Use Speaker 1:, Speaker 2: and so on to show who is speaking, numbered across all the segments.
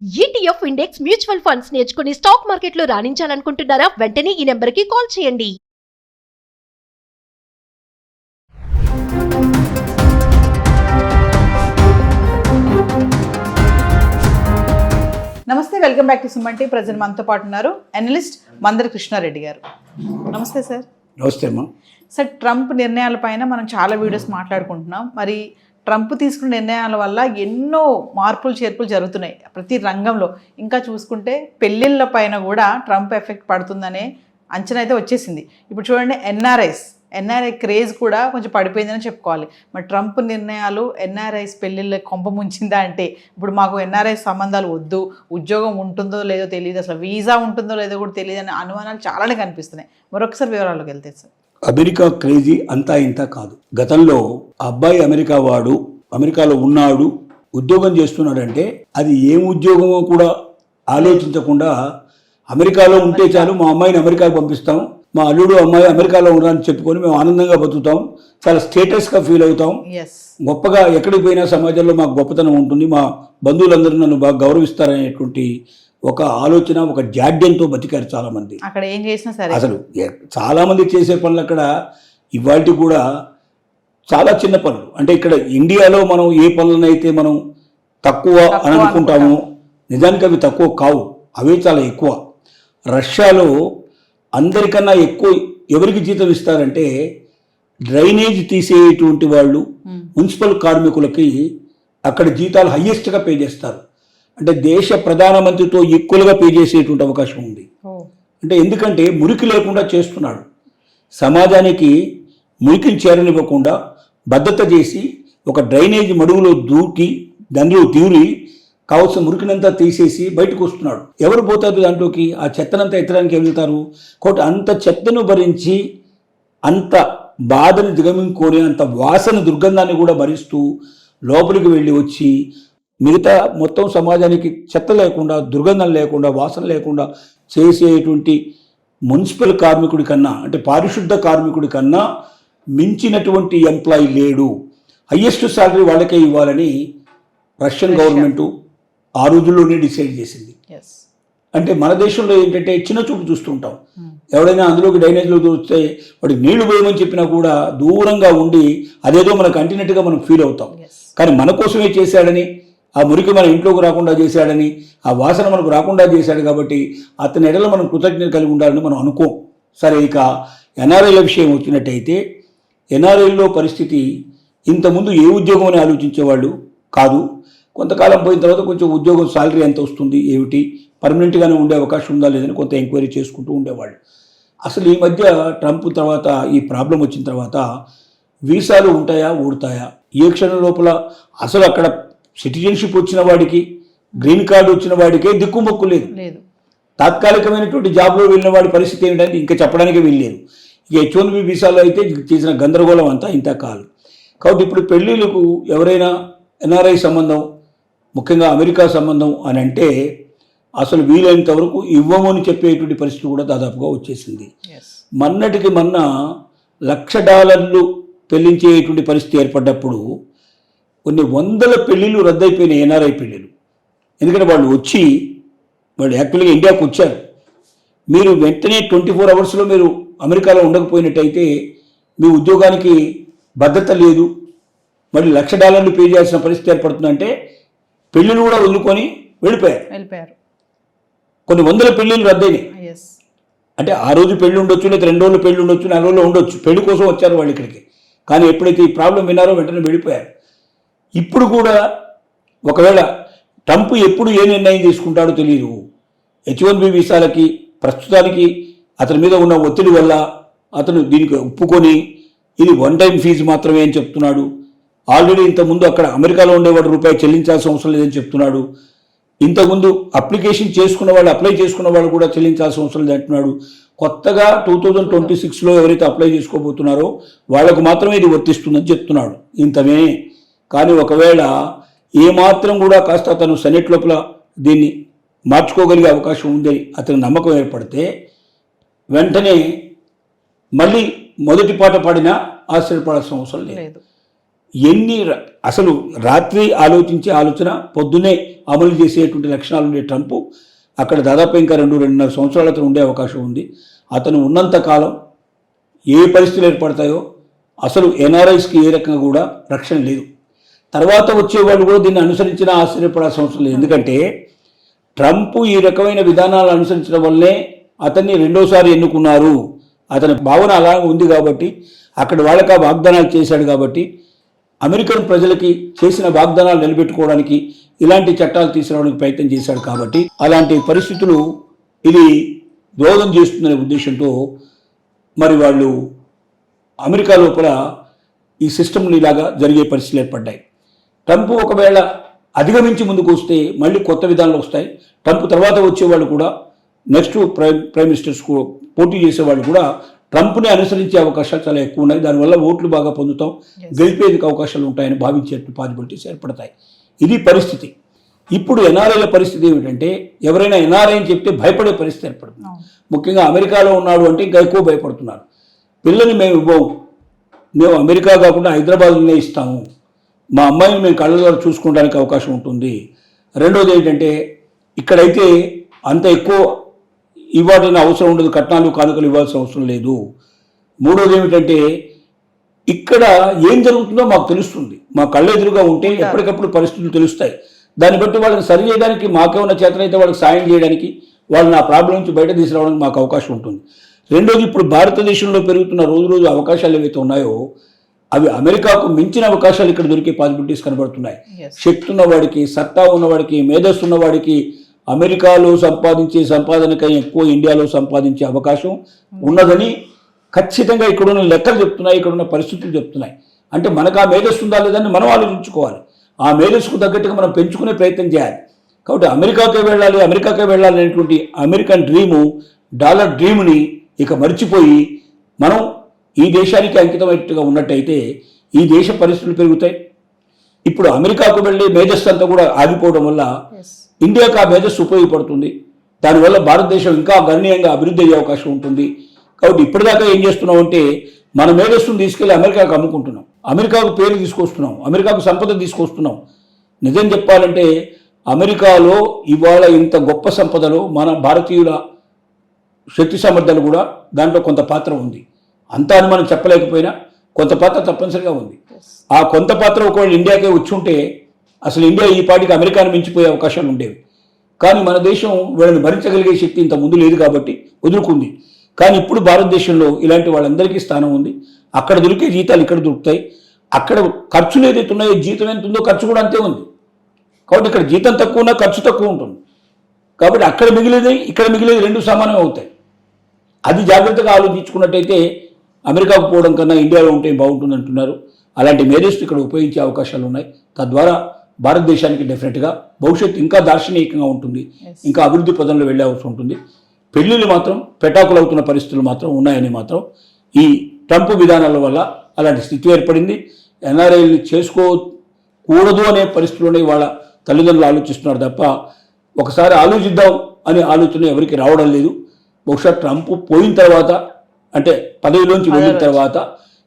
Speaker 1: ETF index mutual funds నేర్చుకుని stock మార్కెట్లో రాణించాలనుకుంటున్నారా? వెంటనే ఈ నెంబర్కి కాల్ చేయండి.
Speaker 2: నమస్తే, welcome back to Suman TV. Present మనతో పాటు ఉన్నారు అనలిస్ట్ మందరి కృష్ణారెడ్డి గారు. నమస్తే సార్.
Speaker 3: నమస్తే అమ్మా.
Speaker 2: సార్, ట్రంప్ నిర్ణయాలపైన మనం చాలా వీడియోస్ మాట్లాడుకుంటున్నాం. మరి ట్రంప్ తీసుకున్న నిర్ణయాల వల్ల ఎన్నో మార్పులు చేర్పులు జరుగుతున్నాయి ప్రతి రంగంలో. ఇంకా చూసుకుంటే పెళ్ళిళ్ళ పైన కూడా ట్రంప్ ఎఫెక్ట్ పడుతుందనే అంచనా అయితే వచ్చేసింది. ఇప్పుడు చూడండి, ఎన్ఆర్ఐ క్రేజ్ కూడా కొంచెం పడిపోయిందని చెప్పుకోవాలి. మరి ట్రంప్ నిర్ణయాలు ఎన్ఆర్ఐస్ పెళ్ళిళ్ళ కొంప ముంచిందా అంటే, ఇప్పుడు మాకు ఎన్ఆర్ఐ సంబంధాలు వద్దు, ఉద్యోగం ఉంటుందో లేదో తెలియదు, అసలు వీసా ఉంటుందో లేదో కూడా తెలియదు అనే అనుమానాలు చాలానే కనిపిస్తున్నాయి. మరొకసారి వివరాల్లోకి వెళ్తే సార్,
Speaker 3: అమెరికా క్రేజీ అంతా ఇంత కాదు. గతంలో అబ్బాయి అమెరికా వాడు అమెరికాలో ఉన్నాడు, ఉద్యోగం చేస్తున్నాడంటే అది ఏం ఉద్యోగమో కూడా ఆలోచించకుండా అమెరికాలో ఉంటే చాలు, మా అమ్మాయిని అమెరికాకు పంపిస్తాం, మా అల్లుడు అమ్మాయి అమెరికాలో ఉన్నారని చెప్పుకొని మేము ఆనందంగా బతుకుతాం, చాలా స్టేటస్గా ఫీల్ అవుతాం, గొప్పగా ఎక్కడికి పోయినా సమాజంలో మాకు గొప్పతనం ఉంటుంది, మా బంధువులందరూ నన్ను బాగా గౌరవిస్తారనేటువంటి ఒక ఆలోచన, ఒక జాడ్యంతో బతికారు చాలా మంది.
Speaker 2: అక్కడ ఏం చేసినా సరే
Speaker 3: అసలు చాలా మంది చేసే పనులు అక్కడ ఇవాళ కూడా చాలా చిన్న పనులు. అంటే ఇక్కడ ఇండియాలో మనం ఏ పనులనైతే మనం తక్కువ అని అనుకుంటామో, నిజానికి అవి తక్కువ కావు, అవే చాలా ఎక్కువ. రష్యాలో అందరికన్నా ఎక్కువ ఎవరికి జీతం ఇస్తారంటే డ్రైనేజ్ తీసేటువంటి వాళ్ళు, మున్సిపల్ కార్మికులకి అక్కడ జీతాలు హయ్యెస్ట్గా పే చేస్తారు. అంటే దేశ ప్రధానమంత్రితో ఈక్వల్గా పే చేసేటువంటి అవకాశం ఉంది. అంటే ఎందుకంటే మురికి లేకుండా చేస్తున్నాడు, సమాజానికి మురికిని చేరనివ్వకుండా భద్రత చేసి ఒక డ్రైనేజ్ మడుగులో దూకి దానిలో దూరి కావాల్సిన మురికినంతా తీసేసి బయటకు వస్తున్నాడు. ఎవరు పోతారు దాంట్లోకి? ఆ చెత్తనంతా ఎత్తడానికి వెళ్తారు. కాబట్టి అంత చెత్తను భరించి, అంత బాధను దిగమించుకొని, అంత వాసన దుర్గంధాన్ని కూడా భరిస్తూ లోపలికి వెళ్ళి వచ్చి మిగతా మొత్తం సమాజానికి చెత్త లేకుండా, దుర్గంధం లేకుండా, వాసన లేకుండా చేసేటువంటి మున్సిపల్ కార్మికుడి కన్నా, అంటే పారిశుద్ధ కార్మికుడి కన్నా మించినటువంటి ఎంప్లాయీ లేడు. హయ్యెస్ట్ శాలరీ వాళ్ళకే ఇవ్వాలని రష్యన్ గవర్నమెంటు ఆ రోజుల్లోనే డిసైడ్ చేసింది. అంటే మన దేశంలో ఏంటంటే చిన్న చూపు చూస్తుంటాం. ఎవడైనా అందులోకి డ్రైనేజ్లోకి వస్తే వాడికి నీళ్లు పోయమని చెప్పినా కూడా దూరంగా ఉండి అదేదో మనకు అంటినట్టుగా మనం ఫీల్ అవుతాం. కానీ మన కోసమే చేశాడని, ఆ మురికి మన ఇంట్లోకి రాకుండా చేశాడని, ఆ వాసన మనకు రాకుండా చేశాడు కాబట్టి అతని ఎడల మనం కృతజ్ఞత కలిగి ఉండాలని మనం అనుకోం. సరే, ఇక ఎన్ఆర్ఐల విషయం వచ్చినట్టయితే ఎన్ఆర్ఐల్లో పరిస్థితి ఇంతకుముందు ఏ ఉద్యోగం అని ఆలోచించేవాళ్ళు కాదు. కొంతకాలం పోయిన తర్వాత కొంచెం ఉద్యోగం శాలరీ ఎంత వస్తుంది, ఏమిటి, పర్మనెంట్గానే ఉండే అవకాశం ఉందా లేదని కొంత ఎంక్వైరీ చేసుకుంటూ ఉండేవాళ్ళు. అసలు ఈ మధ్య ట్రంప్ తర్వాత ఈ ప్రాబ్లం వచ్చిన తర్వాత వీసాలు ఉంటాయా, ఊడతాయా, ఏ క్షణం లోపల అసలు అక్కడ సిటిజన్షిప్ వచ్చిన వాడికి, గ్రీన్ కార్డు వచ్చిన వాడికే దిక్కుమొక్కు లేదు. తాత్కాలికమైనటువంటి జాబ్లో వెళ్ళిన వాడి పరిస్థితి ఏమిటంటే ఇంకా చెప్పడానికి వెళ్ళలేదు. ఇక H1B వీసాలో అయితే చేసిన గందరగోళం అంతా ఇంత కాదు. కాబట్టి ఇప్పుడు పెళ్ళిళ్ళకు ఎవరైనా ఎన్ఆర్ఐ సంబంధం, ముఖ్యంగా అమెరికా సంబంధం అని అంటే అసలు వీలైనంత వరకు ఇవ్వము అని చెప్పేటువంటి పరిస్థితి కూడా దాదాపుగా వచ్చేసింది. మొన్నటికి మొన్న $1,00,000 పెళ్లించేటువంటి పరిస్థితి ఏర్పడ్డప్పుడు కొన్ని వందల పెళ్ళిళ్ళు రద్దయిపోయినాయి, ఎన్ఆర్ఐ పెళ్ళిళ్ళు. ఎందుకంటే వాళ్ళు యాక్చువల్గా ఇండియాకు వచ్చారు. మీరు వెంటనే 24 అవర్స్లో మీరు అమెరికాలో ఉండకపోయినట్టయితే మీ ఉద్యోగానికి భద్రత లేదు, మళ్ళీ $1,00,000 పే చేయాల్సిన పరిస్థితి ఏర్పడుతుందంటే పెళ్ళిళ్ళు కూడా వదులుకొని వెళ్ళిపోయారు. కొన్ని వందల పెళ్ళిళ్ళు రద్దయినాయి. అంటే ఆ రోజు పెళ్ళి ఉండొచ్చు, లేదా 2 రోజులు పెళ్ళి ఉండొచ్చు, 4 రోజులు ఉండొచ్చు, పెళ్లి కోసం వచ్చారు వాళ్ళు ఇక్కడికి. కానీ ఎప్పుడైతే ఈ ప్రాబ్లం విన్నారో వెంటనే వెళ్ళిపోయారు. ఇప్పుడు కూడా ఒకవేళ ట్రంప్ ఎప్పుడు ఏ నిర్ణయం తీసుకుంటాడో తెలియదు. H1B వీసాలకి ప్రస్తుతానికి అతని మీద ఉన్న ఒత్తిడి వల్ల అతను దీనికి ఒప్పుకొని ఇది వన్ టైం ఫీజు మాత్రమే అని చెప్తున్నాడు. ఆల్రెడీ ఇంతకుముందు అక్కడ అమెరికాలో ఉండేవాడు రూపాయి చెల్లించాల్సిన అవసరం లేదని చెప్తున్నాడు. ఇంతకుముందు అప్లై చేసుకున్న వాళ్ళు కూడా చెల్లించాల్సిన అవసరం లేదు అంటున్నాడు. కొత్తగా 2026లో ఎవరైతే అప్లై చేసుకోబోతున్నారో వాళ్లకు మాత్రమే ఇది వర్తిస్తుందని చెప్తున్నాడు. ఇంతమే. కానీ ఒకవేళ ఏమాత్రం కూడా కాస్త అతను సెనెట్ లోపల దీన్ని మార్చుకోగలిగే అవకాశం ఉందని అతని నమ్మకం ఏర్పడితే వెంటనే మళ్ళీ మొదటి పాట పాడినా ఆశ్చర్యపడాల్సిన అవసరం లేదు. అసలు రాత్రి ఆలోచించే ఆలోచన పొద్దునే అమలు చేసేటువంటి లక్షణాలు ఉండే ట్రంప్ అక్కడ దాదాపు ఇంకా 2-2.5 సంవత్సరాలు అతను ఉండే అవకాశం ఉంది. అతను ఉన్నంత కాలం ఏ పరిస్థితులు ఏర్పడతాయో అసలు ఎన్ఆర్ఐస్కి ఏ రకంగా కూడా రక్షణ లేదు. తర్వాత వచ్చేవాళ్ళు కూడా దీన్ని అనుసరించినా ఆశ్చర్యపడాల్సిన అవసరం లేదు. ఎందుకంటే ట్రంప్ ఈ రకమైన విధానాలు అనుసరించడం వల్లే అతన్ని రెండోసారి ఎన్నుకున్నారు. అతని భావన అలా ఉంది కాబట్టి, అక్కడ వాళ్ళకి ఆ వాగ్దానాలు చేశాడు కాబట్టి, అమెరికన్ ప్రజలకి చేసిన వాగ్దానాలు నిలబెట్టుకోవడానికి ఇలాంటి చట్టాలు తీసుకురావడానికి ప్రయత్నం చేశాడు కాబట్టి అలాంటి పరిస్థితులు ఇది దోహదం చేస్తుందనే ఉద్దేశంతో మరి వాళ్ళు అమెరికా లోపల ఈ సిస్టమ్లు ఇలాగా జరిగే పరిస్థితులు ఏర్పడ్డాయి. ట్రంప్ ఒకవేళ అధిగమించి ముందుకు వస్తే మళ్ళీ కొత్త విధానాలు వస్తాయి. ట్రంప్ తర్వాత వచ్చేవాళ్ళు కూడా నెక్స్ట్ ప్రైమ్ మినిస్టర్స్ పోటీ చేసేవాళ్ళు కూడా ట్రంప్ని అనుసరించే అవకాశాలు చాలా ఎక్కువ ఉన్నాయి. దానివల్ల ఓట్లు బాగా పొందుతాం, గెలిపేందుకు అవకాశాలు ఉంటాయని భావించేట్టు పాసిబిలిటీస్ ఏర్పడతాయి. ఇది పరిస్థితి. ఇప్పుడు ఎన్ఆర్ఐల పరిస్థితి ఏమిటంటే ఎవరైనా ఎన్ఆర్ఐ అని చెప్తే భయపడే పరిస్థితి ఏర్పడుతుంది. ముఖ్యంగా అమెరికాలో ఉన్నాడు అంటే ఇంకా ఎక్కువ భయపడుతున్నారు. పిల్లల్ని మేము ఇవ్వము, మేము అమెరికా కాకుండా హైదరాబాద్లోనే ఇస్తాము, మా అమ్మాయిని మేము కళ్ళ ద్వారా చూసుకోవడానికి అవకాశం ఉంటుంది. రెండోది ఏంటంటే ఇక్కడైతే అంత ఎక్కువ ఇవ్వాల్సిన అవసరం ఉండదు, కట్నాలు కానుకలు ఇవ్వాల్సిన అవసరం లేదు. మూడోది ఏమిటంటే ఇక్కడ ఏం జరుగుతుందో మాకు తెలుస్తుంది, మా కళ్ళ ఎదురుగా ఉంటే ఎప్పటికప్పుడు పరిస్థితులు తెలుస్తాయి. దాన్ని బట్టి వాళ్ళని సరి చేయడానికి మాకేమన్నా చేతనైతే వాళ్ళకి సాయం చేయడానికి, వాళ్ళని ఆ ప్రాబ్లం నుంచి బయట తీసుకురావడానికి మాకు అవకాశం ఉంటుంది. రెండోది ఇప్పుడు భారతదేశంలో పెరుగుతున్న రోజు అవకాశాలు ఏవైతే ఉన్నాయో అవి అమెరికాకు మించిన అవకాశాలు ఇక్కడ దొరికే పాసిబిలిటీస్ కనబడుతున్నాయి. శక్తి ఉన్నవాడికి, సత్తా ఉన్నవాడికి, మేధస్సు ఉన్నవాడికి అమెరికాలో సంపాదించే సంపాదనకై ఎక్కువ ఇండియాలో సంపాదించే అవకాశం ఉన్నదని ఖచ్చితంగా ఇక్కడున్న లెక్కలు చెప్తున్నాయి, ఇక్కడున్న పరిస్థితులు చెప్తున్నాయి. అంటే మనకు ఆ మేధస్సు ఉందా లేదని మనం ఆలోచించుకోవాలి. ఆ మేధస్సుకు తగ్గట్టుగా మనం పెంచుకునే ప్రయత్నం చేయాలి. కాబట్టి అమెరికాకే వెళ్ళాలి అనేటువంటి అమెరికన్ డ్రీము, డాలర్ డ్రీమ్ని ఇక మర్చిపోయి మనం ఈ దేశానికి అంకితమైనట్టుగా ఉన్నట్టయితే ఈ దేశ పరిస్థితులు పెరుగుతాయి. ఇప్పుడు అమెరికాకు వెళ్ళే మేధస్సు అంతా కూడా ఆగిపోవడం వల్ల ఇండియాకు ఆ మేధస్సు ఉపయోగపడుతుంది. దానివల్ల భారతదేశం ఇంకా గణనీయంగా అభివృద్ధి అయ్యే అవకాశం ఉంటుంది. కాబట్టి ఇప్పటిదాకా ఏం చేస్తున్నాం అంటే మన మేధస్సును తీసుకెళ్లి అమెరికాకు అమ్ముకుంటున్నాం, అమెరికాకు పేరు తీసుకొస్తున్నాం, అమెరికాకు సంపద తీసుకొస్తున్నాం. నిజం చెప్పాలంటే అమెరికాలో ఇవాళ ఇంత గొప్ప సంపదలో మన భారతీయుల శక్తి సామర్థ్యాలు కూడా దాంట్లో కొంత పాత్ర ఉంది. అంతా అని మనం చెప్పలేకపోయినా కొంత పాత్ర తప్పనిసరిగా ఉంది. ఆ కొంత పాత్ర ఒకవేళ ఇండియాకే వచ్చి ఉంటే అసలు ఇండియా ఈ పాటికి అమెరికాను మించిపోయే అవకాశాలు ఉండేవి. కానీ మన దేశం వీళ్ళని భరించగలిగే శక్తి ఇంత ముందు లేదు కాబట్టి వదులుకుంది. కానీ ఇప్పుడు భారతదేశంలో ఇలాంటి వాళ్ళందరికీ స్థానం ఉంది. అక్కడ దొరికే జీతాలు ఇక్కడ దొరుకుతాయి, అక్కడ ఖర్చులు ఏదైతే ఉన్నాయో జీతం ఎంత ఉందో ఖర్చు కూడా అంతే ఉంది. కాబట్టి ఇక్కడ జీతం తక్కువ ఉన్నా ఖర్చు తక్కువ ఉంటుంది. కాబట్టి అక్కడ మిగిలేది ఇక్కడ మిగిలేది రెండు సమానం అవుతాయి. అది జాగ్రత్తగా ఆలోచించుకున్నట్టయితే అమెరికాకు పోవడం కన్నా ఇండియాలో ఉంటే బాగుంటుంది అంటున్నారు. అలాంటి మేధస్సు ఇక్కడ ఉపయోగించే అవకాశాలు ఉన్నాయి. తద్వారా భారతదేశానికి డెఫినెట్గా భవిష్యత్తు ఇంకా దార్శనికంగా ఉంటుంది, ఇంకా అభివృద్ధి పదంలో వెళ్ళే అవసరం ఉంటుంది. పెళ్లిళ్ళు మాత్రం పెటాకులు అవుతున్న పరిస్థితులు మాత్రం ఉన్నాయని మాత్రం ఈ ట్రంప్ విధానాల వల్ల అలాంటి స్థితి ఏర్పడింది. ఎన్ఆర్ఐలు చేసుకోకూడదు అనే పరిస్థితుల్లోనే వాళ్ళ తల్లిదండ్రులు ఆలోచిస్తున్నారు తప్ప ఒకసారి ఆలోచిద్దాం అనే ఆలోచన ఎవరికి రావడం లేదు. బహుశా ట్రంప్ పోయిన తర్వాత అంటే పదవిలోంచి వెళ్ళిన తర్వాత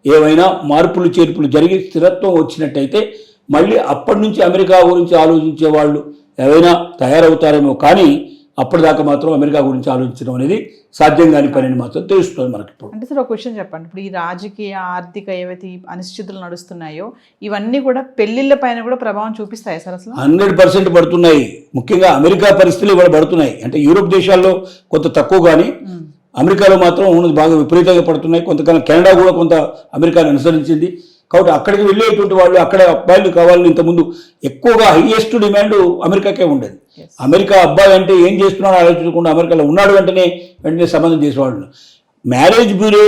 Speaker 3: ఏవైనా మార్పులు చేర్పులు జరిగి స్థిరత్వం వచ్చినట్టయితే మళ్ళీ అప్పటి నుంచి అమెరికా గురించి ఆలోచించే వాళ్ళు ఏవైనా తయారవుతారేమో. కానీ అప్పటిదాకా మాత్రం అమెరికా గురించి ఆలోచించడం అనేది సాధ్యం కాని పని అని మాత్రం తెలుస్తుంది మనకి. ఇప్పుడు
Speaker 2: అంటే సార్ ఒక క్వశ్చన్ చెప్పండి, ఇప్పుడు ఈ రాజకీయ ఆర్థిక ఏవైతే అనిశ్చితులు నడుస్తున్నాయో ఇవన్నీ కూడా పెళ్లిళ్ళ పైన కూడా ప్రభావం చూపిస్తాయి సార్? అసలు
Speaker 3: 100% పడుతున్నాయి. ముఖ్యంగా అమెరికా పరిస్థితులు ఇవాళ పడుతున్నాయి. అంటే యూరోప్ దేశాల్లో కొంత తక్కువ, కానీ అమెరికాలో మాత్రం బాగా విపరీతంగా పడుతున్నాయి. కొంతకాలం కెనడా కూడా కొంత అమెరికాను అనుసరించింది. కాబట్టి అక్కడికి వెళ్ళేటువంటి వాళ్ళు అక్కడ అబ్బాయిలు కావాలని ఇంతకుముందు ఎక్కువగా హైయెస్ట్ డిమాండ్ అమెరికాకే ఉండేది. అమెరికా అబ్బాయి అంటే ఏం చేస్తున్నాడో ఆలోచించకుండా అమెరికాలో ఉన్నాడు వెంటనే సంబంధం చేసేవాళ్ళు. మ్యారేజ్ బ్యూరో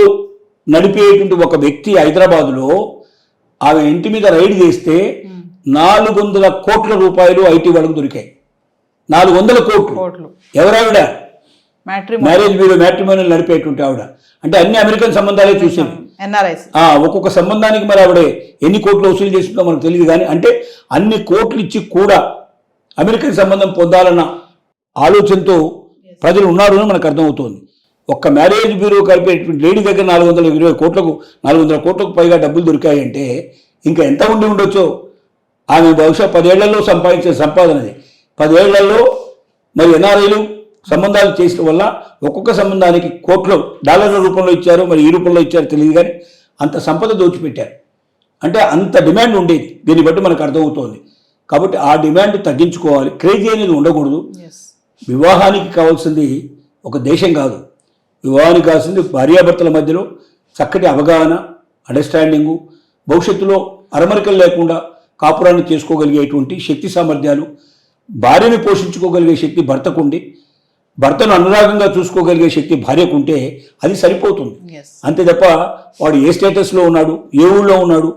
Speaker 3: నడిపేటువంటి ఒక వ్యక్తి హైదరాబాద్లో ఆమె ఇంటి మీద రైడ్ చేస్తే 400 కోట్ల రూపాయలు ఐటీ వాళ్ళకు దొరికాయి. 400 కోట్లు. ఎవరావిడ? మ్యారేజ్ బ్యూరో, మ్యాట్రిమోనియల్ నడిపేటువంటి ఆవిడ. అంటే అన్ని అమెరికన్ సంబంధాలే చూసింది. ఒక్కొక్క సంబంధానికి మరి ఆవిడ ఎన్ని కోట్లు వసూలు చేస్తుందో మనకు తెలియదు. కానీ అంటే అన్ని కోట్లు ఇచ్చి కూడా అమెరికన్ సంబంధం పొందాలన్న ఆలోచనతో ప్రజలు ఉన్నారు అని మనకు అర్థమవుతోంది. ఒక్క మ్యారేజ్ బ్యూరో కలిపేటువంటి లేడీ దగ్గర 400 కోట్లకు పైగా డబ్బులు దొరికాయంటే ఇంకా ఎంత ఉండి ఉండొచ్చో ఆమె బహుశా 10 ఏళ్లలో సంపాదించిన సంపాదనది 10 ఏళ్లలో మరి ఎన్ఆర్ఐలు సంబంధాలు చేసిన వల్ల ఒక్కొక్క సంబంధానికి కోట్లు డాలర్ల రూపంలో ఇచ్చారు, మరి ఈ రూపంలో ఇచ్చారో తెలియదు, కానీ అంత సంపద దోచిపెట్టారు. అంటే అంత డిమాండ్ ఉండేది. దీన్ని బట్టి మనకు అర్థమవుతోంది. కాబట్టి ఆ డిమాండ్ తగ్గించుకోవాలి. క్రేజీ అనేది ఉండకూడదు. వివాహానికి కావాల్సింది ఒక దేశం కాదు, వివాహానికి కావాల్సింది భార్యాభర్తల మధ్యలో చక్కటి అవగాహన, అండర్స్టాండింగు, భవిష్యత్తులో అరమరికలు లేకుండా కాపురాన్ని చేసుకోగలిగేటువంటి శక్తి సామర్థ్యాలు, భార్యని పోషించుకోగలిగే శక్తి భర్తకుండి, భర్తను అనురాగంగా చూసుకోగలిగే శక్తి భార్యకుంటే అది సరిపోతుంది. అంతే తప్ప వాడు ఏ స్టేటస్లో ఉన్నాడు, ఏ ఊళ్ళో ఉన్నాడు,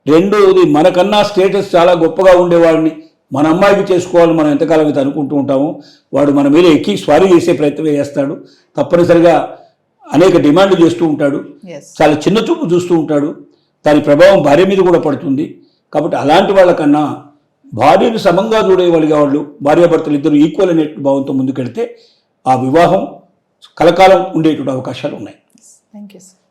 Speaker 3: రెండోది మనకన్నా స్టేటస్ చాలా గొప్పగా ఉండేవాడిని మన అమ్మాయికి చేసుకోవాలని మనం ఎంతకాలం అయితే అనుకుంటూ ఉంటామో వాడు మన మీద ఎక్కి స్వారీ చేసే ప్రయత్నం చేస్తాడు. తప్పనిసరిగా అనేక డిమాండ్లు చేస్తూ ఉంటాడు, చాలా చిన్న చూపు చూస్తూ ఉంటాడు. దాని ప్రభావం భార్య మీద కూడా పడుతుంది. కాబట్టి అలాంటి వాళ్ళకన్నా భార్యను సమంగా చూడేవాళ్ళుగా వాళ్ళు భార్యాభర్తలు ఇద్దరు ఈక్వల్ అనే భావంతో ముందుకెళ్తే ఆ వివాహం కలకాలం ఉండేటువంటి అవకాశాలు ఉన్నాయి.
Speaker 2: Thank you sir.